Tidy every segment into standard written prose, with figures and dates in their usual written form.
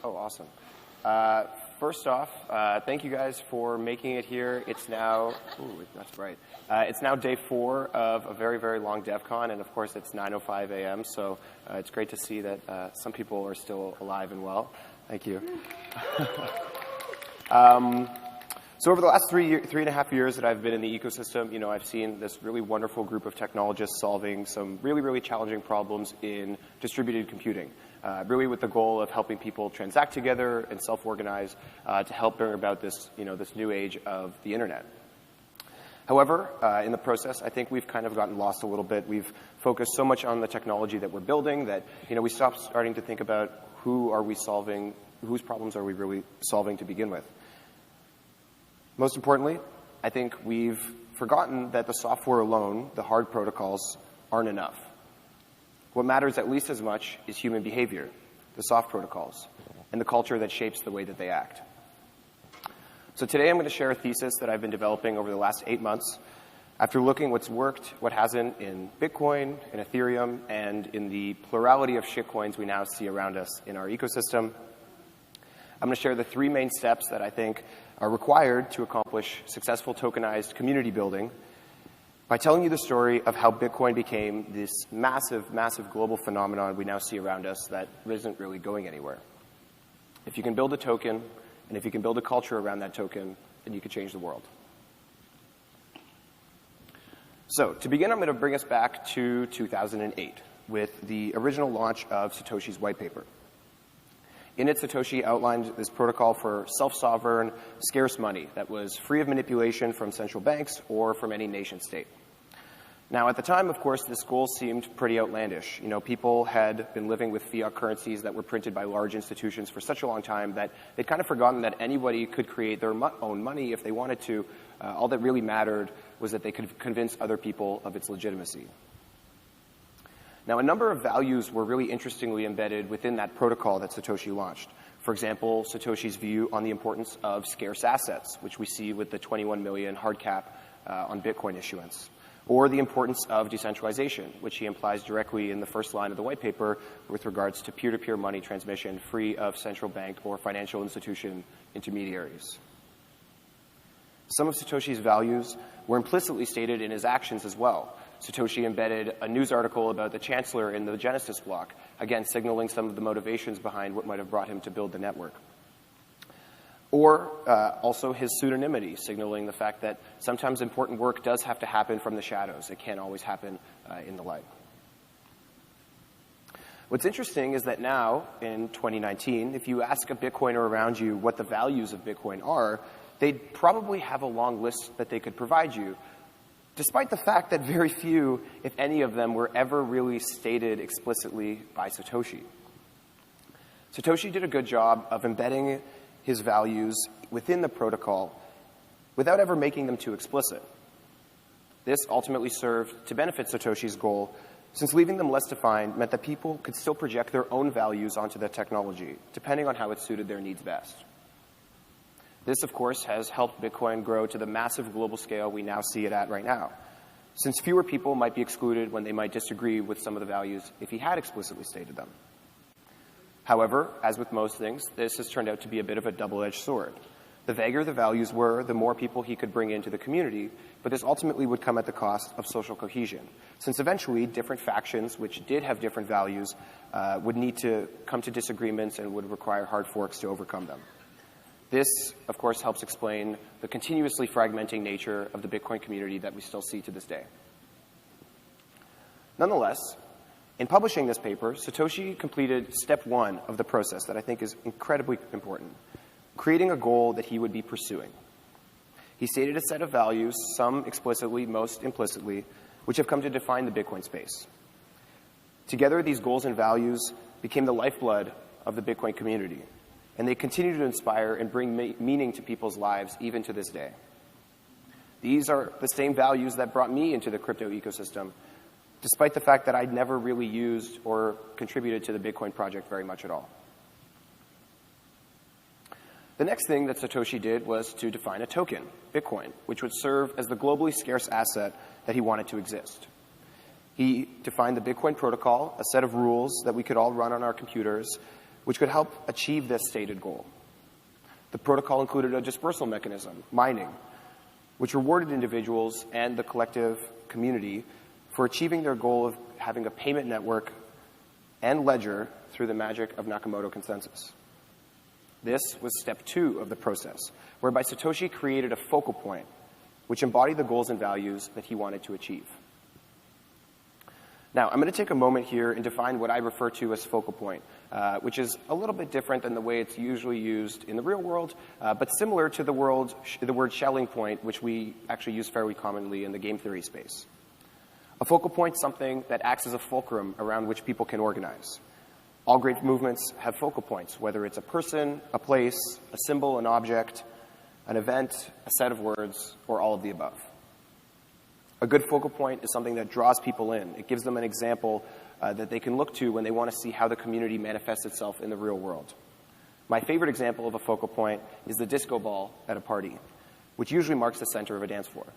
Oh, awesome. First off, thank you guys for making it here. It's now, ooh, that's bright. It's now day 4 of a very, very long Devcon, and of course it's 9:05 a.m., so it's great to see that some people are still alive and well. Thank you. So over the last 3.5 years that I've been in the ecosystem, you know, I've seen this really wonderful group of technologists solving some really, really challenging problems in distributed computing, really with the goal of helping people transact together and self-organize to help bring about this, you know, this new age of the internet. However, in the process, I think we've kind of gotten lost a little bit. We've focused so much on the technology that we're building that, you know, we stopped starting to think about who are we solving, whose problems are we really solving to begin with. Most importantly, I think we've forgotten that the software alone, the hard protocols, aren't enough. What matters at least as much is human behavior, the soft protocols, and the culture that shapes the way that they act. So today I'm going to share a thesis that I've been developing over the last 8 months after looking what's worked, what hasn't in Bitcoin, in Ethereum, and in the plurality of shitcoins we now see around us in our ecosystem. I'm going to share the 3 main steps that I think are required to accomplish successful tokenized community building by telling you the story of how Bitcoin became this massive, massive global phenomenon we now see around us that isn't really going anywhere. If you can build a token, and if you can build a culture around that token, then you can change the world. So to begin, I'm going to bring us back to 2008 with the original launch of Satoshi's white paper. In it, Satoshi outlined this protocol for self-sovereign, scarce money that was free of manipulation from central banks or from any nation state. Now, at the time, of course, this goal seemed pretty outlandish. You know, people had been living with fiat currencies that were printed by large institutions for such a long time that they'd kind of forgotten that anybody could create their own money if they wanted to. All that really mattered was that they could convince other people of its legitimacy. Now, a number of values were really interestingly embedded within that protocol that Satoshi launched. For example, Satoshi's view on the importance of scarce assets, which we see with the 21 million hard cap on Bitcoin issuance, or the importance of decentralization, which he implies directly in the first line of the white paper with regards to peer-to-peer money transmission free of central bank or financial institution intermediaries. Some of Satoshi's values were implicitly stated in his actions as well. Satoshi embedded a news article about the chancellor in the Genesis block, again signaling some of the motivations behind what might have brought him to build the network. Or also his pseudonymity, signaling the fact that sometimes important work does have to happen from the shadows. It can't always happen in the light. What's interesting is that now, in 2019, if you ask a Bitcoiner around you what the values of Bitcoin are, they'd probably have a long list that they could provide you, despite the fact that very few, if any of them, were ever really stated explicitly by Satoshi. Satoshi did a good job of embedding his values within the protocol without ever making them too explicit. This ultimately served to benefit Satoshi's goal, since leaving them less defined meant that people could still project their own values onto the technology, depending on how it suited their needs best. This, of course, has helped Bitcoin grow to the massive global scale we now see it at right now, since fewer people might be excluded when they might disagree with some of the values if he had explicitly stated them. However, as with most things, this has turned out to be a bit of a double-edged sword. The vaguer the values were, the more people he could bring into the community, but this ultimately would come at the cost of social cohesion, since eventually different factions, which did have different values, would need to come to disagreements and would require hard forks to overcome them. This, of course, helps explain the continuously fragmenting nature of the Bitcoin community that we still see to this day. Nonetheless, in publishing this paper, Satoshi completed step 1 of the process that I think is incredibly important, creating a goal that he would be pursuing. He stated a set of values, some explicitly, most implicitly, which have come to define the Bitcoin space. Together, these goals and values became the lifeblood of the Bitcoin community, and they continue to inspire and bring meaning to people's lives even to this day. These are the same values that brought me into the crypto ecosystem, despite the fact that I'd never really used or contributed to the Bitcoin project very much at all. The next thing that Satoshi did was to define a token, Bitcoin, which would serve as the globally scarce asset that he wanted to exist. He defined the Bitcoin protocol, a set of rules that we could all run on our computers, which could help achieve this stated goal. The protocol included a dispersal mechanism, mining, which rewarded individuals and the collective community for achieving their goal of having a payment network and ledger through the magic of Nakamoto consensus. This was step 2 of the process, whereby Satoshi created a focal point, which embodied the goals and values that he wanted to achieve. Now, I'm going to take a moment here and define what I refer to as focal point, which is a little bit different than the way it's usually used in the real world, but similar to the word Schelling point, which we actually use fairly commonly in the game theory space. A focal point is something that acts as a fulcrum around which people can organize. All great movements have focal points, whether it's a person, a place, a symbol, an object, an event, a set of words, or all of the above. A good focal point is something that draws people in. It gives them an example that they can look to when they want to see how the community manifests itself in the real world. My favorite example of a focal point is the disco ball at a party, which usually marks the center of a dance floor.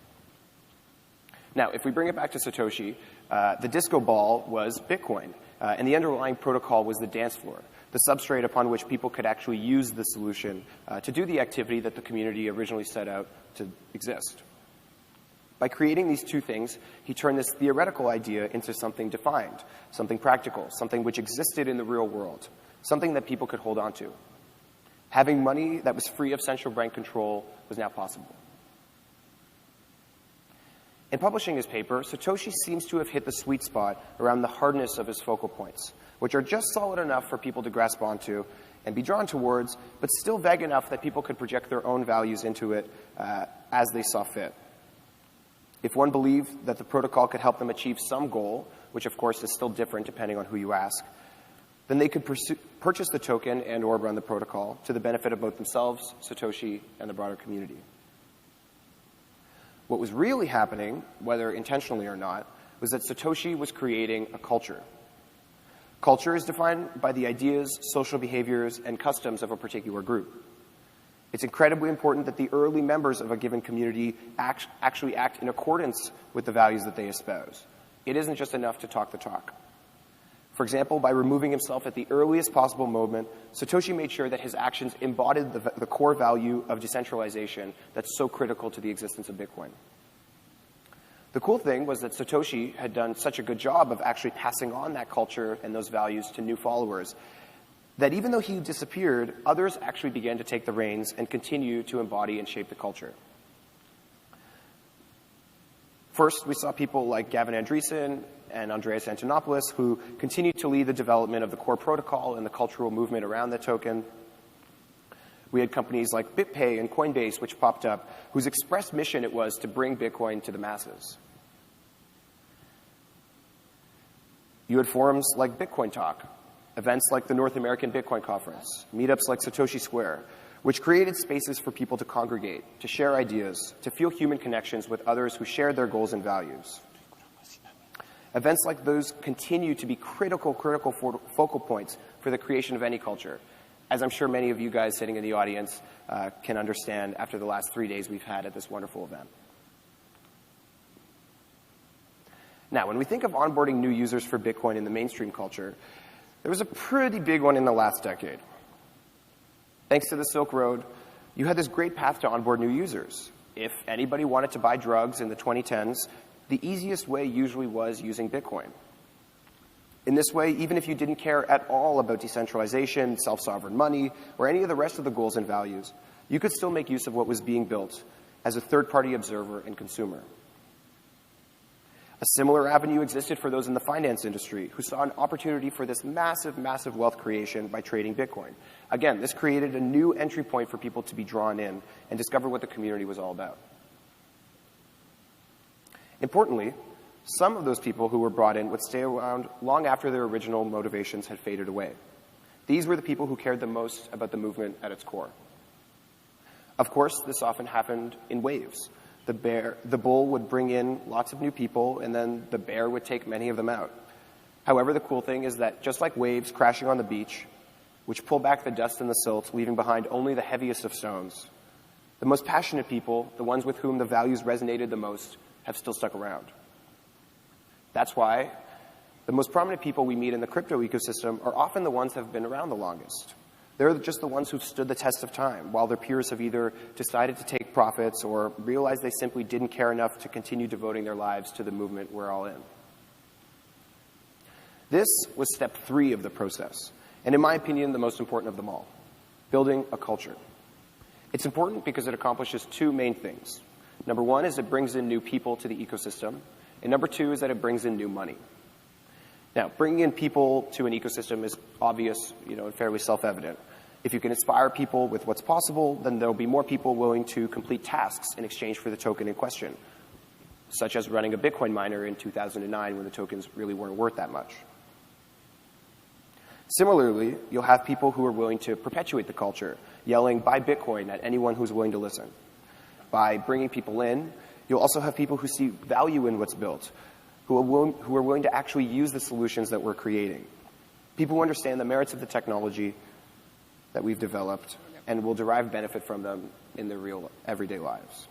Now, if we bring it back to Satoshi, the disco ball was Bitcoin, and the underlying protocol was the dance floor, the substrate upon which people could actually use the solution to do the activity that the community originally set out to exist. By creating these two things, he turned this theoretical idea into something defined, something practical, something which existed in the real world, something that people could hold on to. Having money that was free of central bank control was now possible. In publishing his paper, Satoshi seems to have hit the sweet spot around the hardness of his focal points, which are just solid enough for people to grasp onto and be drawn towards, but still vague enough that people could project their own values into it as they saw fit. If one believed that the protocol could help them achieve some goal, which of course is still different depending on who you ask, then they could purchase the token and or run the protocol to the benefit of both themselves, Satoshi, and the broader community. What was really happening, whether intentionally or not, was that Satoshi was creating a culture. Culture is defined by the ideas, social behaviors, and customs of a particular group. It's incredibly important that the early members of a given community actually act in accordance with the values that they espouse. It isn't just enough to talk the talk. For example, by removing himself at the earliest possible moment, Satoshi made sure that his actions embodied the core value of decentralization that's so critical to the existence of Bitcoin. The cool thing was that Satoshi had done such a good job of actually passing on that culture and those values to new followers that even though he disappeared, others actually began to take the reins and continue to embody and shape the culture. First, we saw people like Gavin Andresen and Andreas Antonopoulos who continued to lead the development of the core protocol and the cultural movement around the token. We had companies like BitPay and Coinbase which popped up, whose express mission it was to bring Bitcoin to the masses. You had forums like Bitcoin Talk, events like the North American Bitcoin Conference, meetups like Satoshi Square, which created spaces for people to congregate, to share ideas, to feel human connections with others who shared their goals and values. Events like those continue to be critical focal points for the creation of any culture, as I'm sure many of you guys sitting in the audience can understand after the last 3 days we've had at this wonderful event. Now, when we think of onboarding new users for Bitcoin in the mainstream culture, there was a pretty big one in the last decade. Thanks to the Silk Road, you had this great path to onboard new users. If anybody wanted to buy drugs in the 2010s, the easiest way usually was using Bitcoin. In this way, even if you didn't care at all about decentralization, self-sovereign money, or any of the rest of the goals and values, you could still make use of what was being built as a third-party observer and consumer. A similar avenue existed for those in the finance industry who saw an opportunity for this massive, massive wealth creation by trading Bitcoin. Again, this created a new entry point for people to be drawn in and discover what the community was all about. Importantly, some of those people who were brought in would stay around long after their original motivations had faded away. These were the people who cared the most about the movement at its core. Of course, this often happened in waves. The bull would bring in lots of new people, and then the bear would take many of them out. However, the cool thing is that just like waves crashing on the beach, which pull back the dust and the silt, leaving behind only the heaviest of stones, the most passionate people, the ones with whom the values resonated the most, have still stuck around. That's why The most prominent people we meet in the crypto ecosystem are often the ones that have been around the longest. They're just the ones who've stood the test of time, while their peers have either decided to take profits or realized they simply didn't care enough to continue devoting their lives to the movement we're all in. This was step 3 of the process, and in my opinion, the most important of them all: building a culture. It's important because it accomplishes 2 main things. Number 1 is it brings in new people to the ecosystem, and number 2 is that it brings in new money. Now, bringing in people to an ecosystem is obvious, and fairly self-evident. If you can inspire people with what's possible, then there'll be more people willing to complete tasks in exchange for the token in question, such as running a Bitcoin miner in 2009 when the tokens really weren't worth that much. Similarly, you'll have people who are willing to perpetuate the culture, yelling, "Buy Bitcoin," at anyone who's willing to listen. By bringing people in, you'll also have people who see value in what's built, who are willing to actually use the solutions that we're creating. People who understand the merits of the technology that we've developed and will derive benefit from them in their real everyday lives.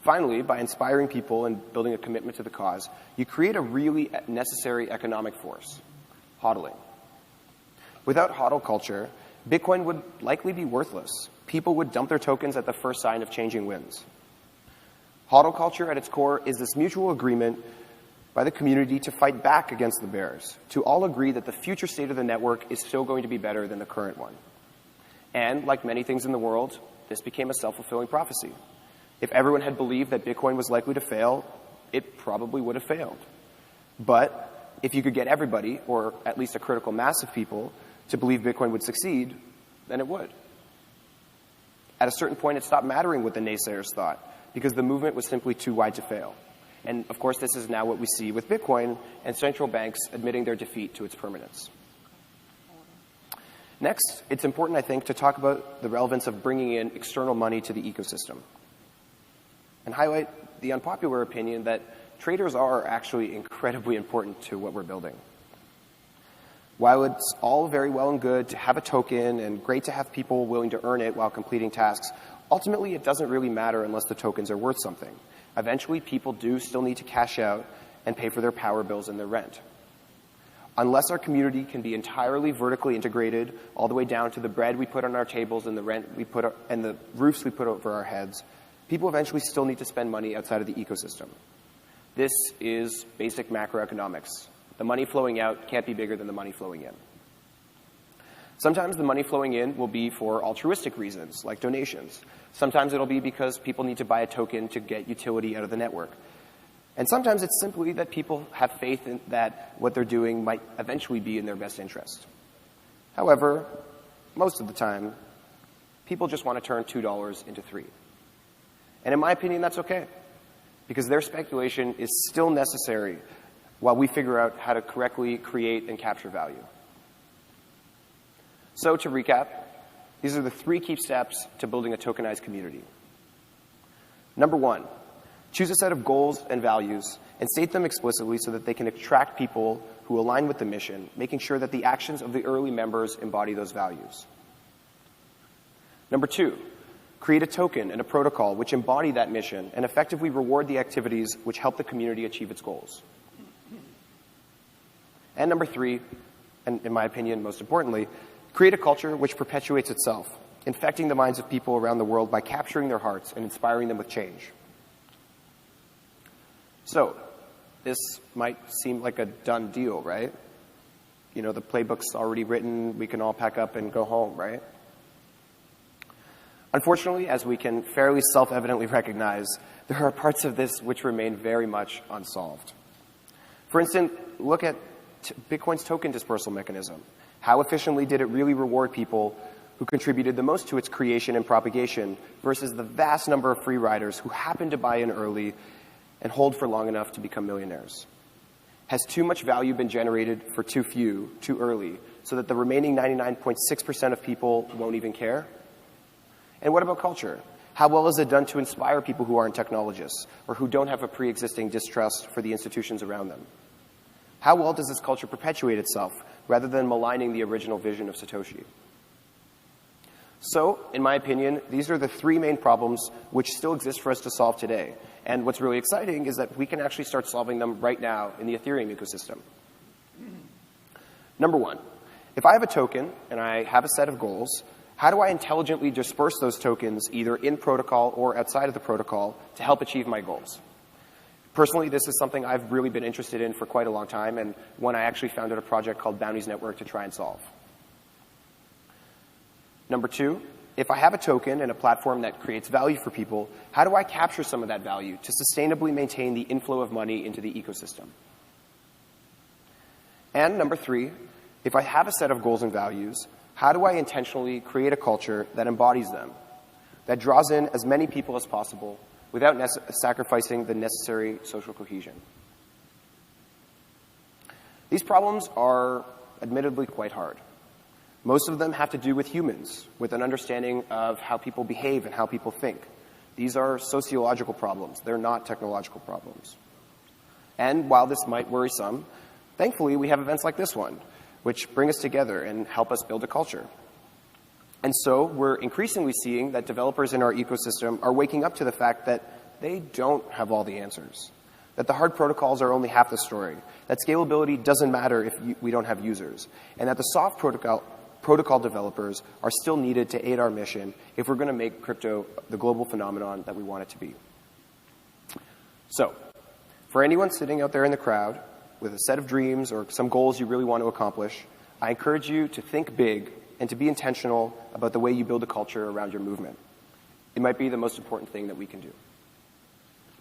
Finally, by inspiring people and building a commitment to the cause, you create a really necessary economic force: hodling. Without hodl culture, Bitcoin would likely be worthless. People would dump their tokens at the first sign of changing winds. Hodl culture at its core is this mutual agreement by the community to fight back against the bears, to all agree that the future state of the network is still going to be better than the current one. And like many things in the world, this became a self-fulfilling prophecy. If everyone had believed that Bitcoin was likely to fail, it probably would have failed. But if you could get everybody, or at least a critical mass of people, to believe Bitcoin would succeed, then it would. At a certain point, it stopped mattering what the naysayers thought, because the movement was simply too wide to fail. And of course, this is now what we see with Bitcoin and central banks admitting their defeat to its permanence. Next, it's important, I think, to talk about the relevance of bringing in external money to the ecosystem and highlight the unpopular opinion that traders are actually incredibly important to what we're building. While it's all very well and good to have a token and great to have people willing to earn it while completing tasks, ultimately it doesn't really matter unless the tokens are worth something. Eventually, people do still need to cash out and pay for their power bills and their rent. Unless our community can be entirely vertically integrated, all the way down to the bread we put on our tables and the rent we put and the roofs we put over our heads, people eventually still need to spend money outside of the ecosystem. This is basic macroeconomics. The money flowing out can't be bigger than the money flowing in. Sometimes the money flowing in will be for altruistic reasons, like donations. Sometimes it'll be because people need to buy a token to get utility out of the network. And sometimes it's simply that people have faith in that what they're doing might eventually be in their best interest. However, most of the time, people just want to turn $2 into $3. And in my opinion, that's okay, because their speculation is still necessary while we figure out how to correctly create and capture value. So to recap, these are the 3 key steps to building a tokenized community. Number 1, choose a set of goals and values and state them explicitly so that they can attract people who align with the mission, making sure that the actions of the early members embody those values. Number 2, create a token and a protocol which embody that mission and effectively reward the activities which help the community achieve its goals. And number 3, and in my opinion, most importantly, create a culture which perpetuates itself, infecting the minds of people around the world by capturing their hearts and inspiring them with change. So, this might seem like a done deal, right? The playbook's already written, we can all pack up and go home, right? Unfortunately, as we can fairly self-evidently recognize, there are parts of this which remain very much unsolved. For instance, look at Bitcoin's token dispersal mechanism. How efficiently did it really reward people who contributed the most to its creation and propagation versus the vast number of free riders who happened to buy in early and hold for long enough to become millionaires? Has too much value been generated for too few, too early, so that the remaining 99.6% of people won't even care? And what about culture? How well is it done to inspire people who aren't technologists or who don't have a pre-existing distrust for the institutions around them? How well does this culture perpetuate itself rather than maligning the original vision of Satoshi? So, in my opinion, these are the three main problems which still exist for us to solve today. And what's really exciting is that we can actually start solving them right now in the Ethereum ecosystem. Number one, if I have a token and I have a set of goals, how do I intelligently disperse those tokens either in protocol or outside of the protocol to help achieve my goals? Personally, this is something I've really been interested in for quite a long time, and one I actually founded a project called Bounties Network to try and solve. Number two, if I have a token and a platform that creates value for people, how do I capture some of that value to sustainably maintain the inflow of money into the ecosystem? And number three, if I have a set of goals and values, how do I intentionally create a culture that embodies them, that draws in as many people as possible without sacrificing the necessary social cohesion? These problems are admittedly quite hard. Most of them have to do with humans, with an understanding of how people behave and how people think. These are sociological problems. They're not technological problems. And while this might worry some, thankfully we have events like this one, which bring us together and help us build a culture. And so we're increasingly seeing that developers in our ecosystem are waking up to the fact that they don't have all the answers, that the hard protocols are only half the story, that scalability doesn't matter if we don't have users, and that the soft protocol developers are still needed to aid our mission if we're going to make crypto the global phenomenon that we want it to be. So, for anyone sitting out there in the crowd with a set of dreams or some goals you really want to accomplish, I encourage you to think big and to be intentional about the way you build a culture around your movement. It might be the most important thing that we can do.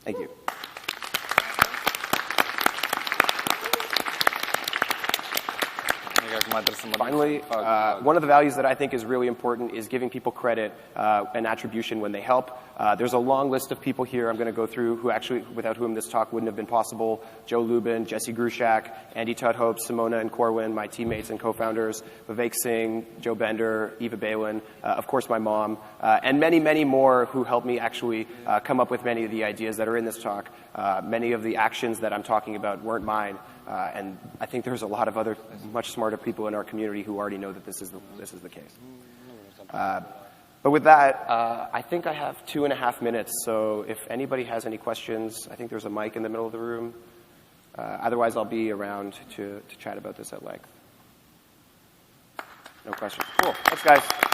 Thank you. Finally, one of the values that I think is really important is giving people credit and attribution when they help. There's a long list of people here I'm going to go through who actually, without whom this talk wouldn't have been possible. Joe Lubin, Jesse Grushak, Andy Tudhope, Simona and Corwin, my teammates and co-founders, Vivek Singh, Joe Bender, Eva Beylin, of course my mom, and many, many more who helped me actually come up with many of the ideas that are in this talk. Many of the actions that I'm talking about weren't mine. And I think there's a lot of other much smarter people in our community who already know that this is the case. But with that, I think I have 2.5 minutes, so if anybody has any questions, I think there's a mic in the middle of the room. Otherwise, I'll be around to chat about this at length. No questions. Cool. Thanks, guys.